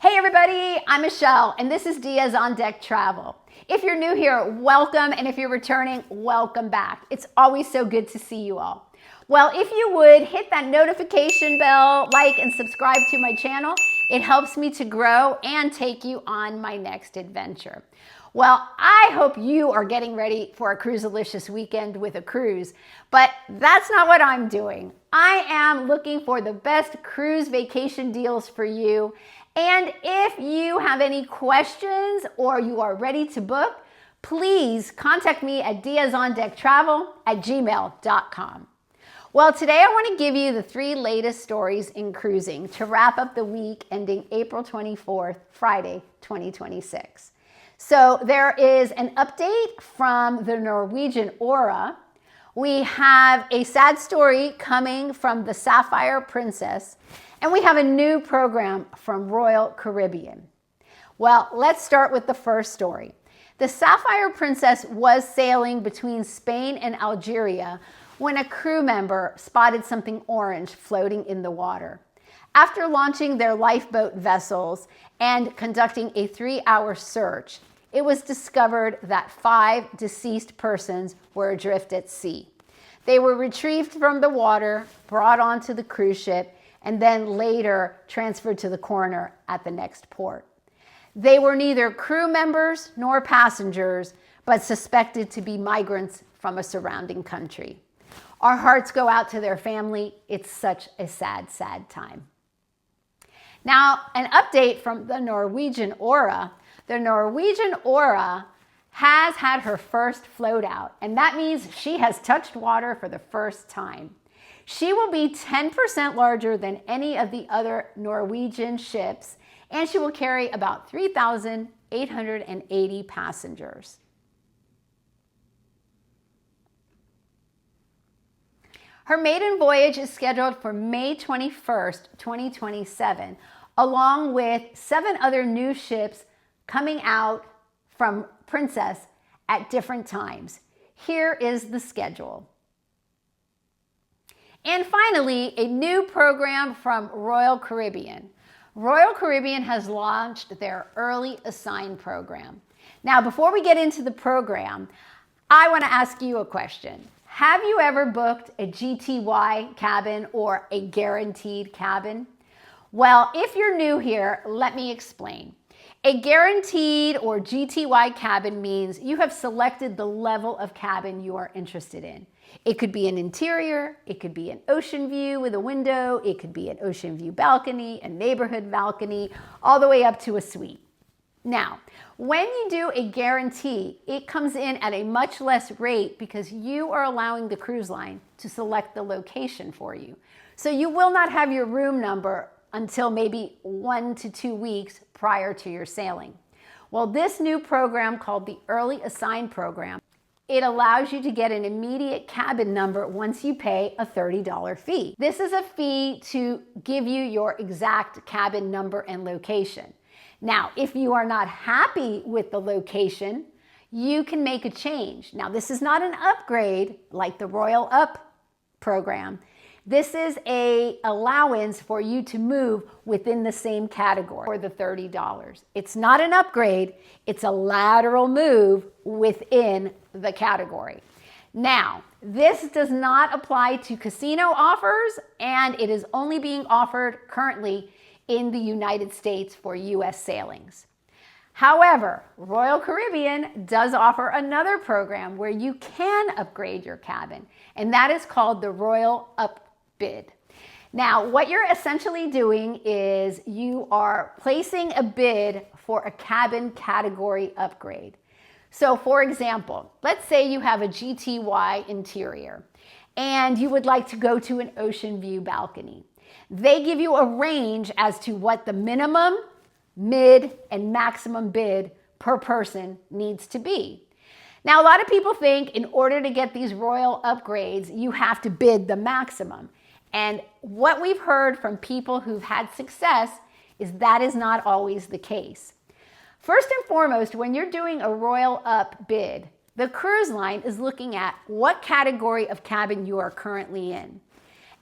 Hey everybody, I'm Michelle and this is Diaz on Deck Travel. If you're new here, welcome, and if you're returning, welcome back. It's always so good to see you all. Well, if you would hit that notification bell, like and subscribe to my channel, it helps me to grow and take you on my next adventure. Well, I hope you are getting ready for a cruisalicious weekend with a cruise, but that's not what I'm doing. I am looking for the best cruise vacation deals for you. And if you have any questions or you are ready to book, please contact me at diazondecktravel@gmail.com. Well, today I want to give you the 3 latest stories in cruising to wrap up the week ending April 24th, Friday, 2026. So there is an update from the Norwegian Aura. We have a sad story coming from the Saphire Princess, and we have a new program from Royal Caribbean. Well, let's start with the first story. The Saphire Princess was sailing between Spain and Algeria when a crew member spotted something orange floating in the water. After launching their lifeboat vessels and conducting a 3-hour search, it was discovered that 5 deceased persons were adrift at sea. They were retrieved from the water, brought onto the cruise ship, and then later transferred to the coroner at the next port. They were neither crew members nor passengers, but suspected to be migrants from a surrounding country. Our hearts go out to their family. It's such a sad, sad time. Now, an update from the Norwegian Aura. The Norwegian Aura has had her first float out, and that means she has touched water for the first time. She will be 10% larger than any of the other Norwegian ships, and she will carry about 3,880 passengers. Her maiden voyage is scheduled for May 21st, 2027, along with 7 other new ships coming out from Princess at different times. Here is the schedule. And finally, a new program from Royal Caribbean. Royal Caribbean has launched their Early Assign program. Now, before we get into the program, I want to ask you a question. Have you ever booked a GTY cabin or a guaranteed cabin? Well, if you're new here, let me explain. A guaranteed or GTY cabin means you have selected the level of cabin you are interested in. It could be an interior, it could be an ocean view with a window, it could be an ocean view balcony, a neighborhood balcony, all the way up to a suite. Now, when you do a guarantee, it comes in at a much less rate because you are allowing the cruise line to select the location for you. So you will not have your room number until maybe 1 to 2 weeks prior to your sailing. Well, this new program called the Early Assign program, it allows you to get an immediate cabin number once you pay a $30 fee. This is a fee to give you your exact cabin number and location. Now, if you are not happy with the location, you can make a change. Now, this is not an upgrade like the Royal Up program. This is an allowance for you to move within the same category for the $30. It's not an upgrade, it's a lateral move within the category. Now, this does not apply to casino offers, and it is only being offered currently in the United States for US sailings. However, Royal Caribbean does offer another program where you can upgrade your cabin, and that is called the Royal Up Bid. Now, what you're essentially doing is you are placing a bid for a cabin category upgrade. So for example, let's say you have a GTY interior and you would like to go to an ocean view balcony. They give you a range as to what the minimum, mid, and maximum bid per person needs to be. Now, a lot of people think in order to get these royal upgrades, you have to bid the maximum. And what we've heard from people who've had success is that is not always the case. First and foremost, when you're doing a Royal Up bid, the cruise line is looking at what category of cabin you are currently in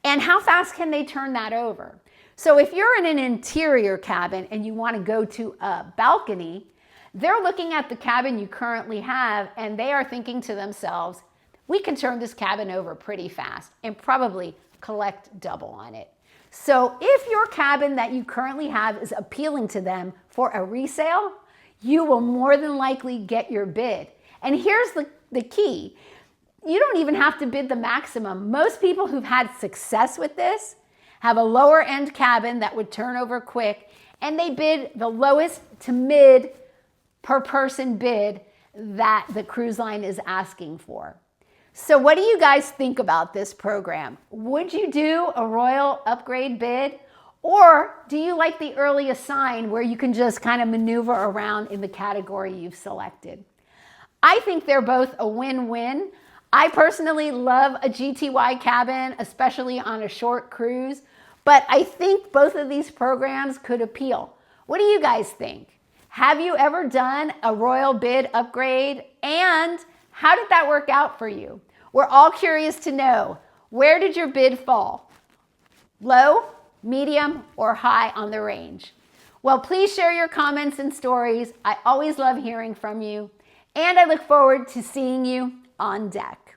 and how fast can they turn that over. So if you're in an interior cabin and you want to go to a balcony, they're looking at the cabin you currently have and they are thinking to themselves, we can turn this cabin over pretty fast and probably collect double on it. So if your cabin that you currently have is appealing to them for a resale, you will more than likely get your bid. And here's the key. You don't even have to bid the maximum. Most people who've had success with this have a lower end cabin that would turn over quick, and they bid the lowest to mid per person bid that the cruise line is asking for. So what do you guys think about this program? Would you do a Royal upgrade bid? Or do you like the early assign where you can just kind of maneuver around in the category you've selected? I think they're both a win-win. I personally love a GTY cabin, especially on a short cruise, but I think both of these programs could appeal. What do you guys think? Have you ever done a Royal bid upgrade? And how did that work out for you? We're all curious to know, where did your bid fall? Low, medium, or high on the range? Well, please share your comments and stories. I always love hearing from you, and I look forward to seeing you on deck.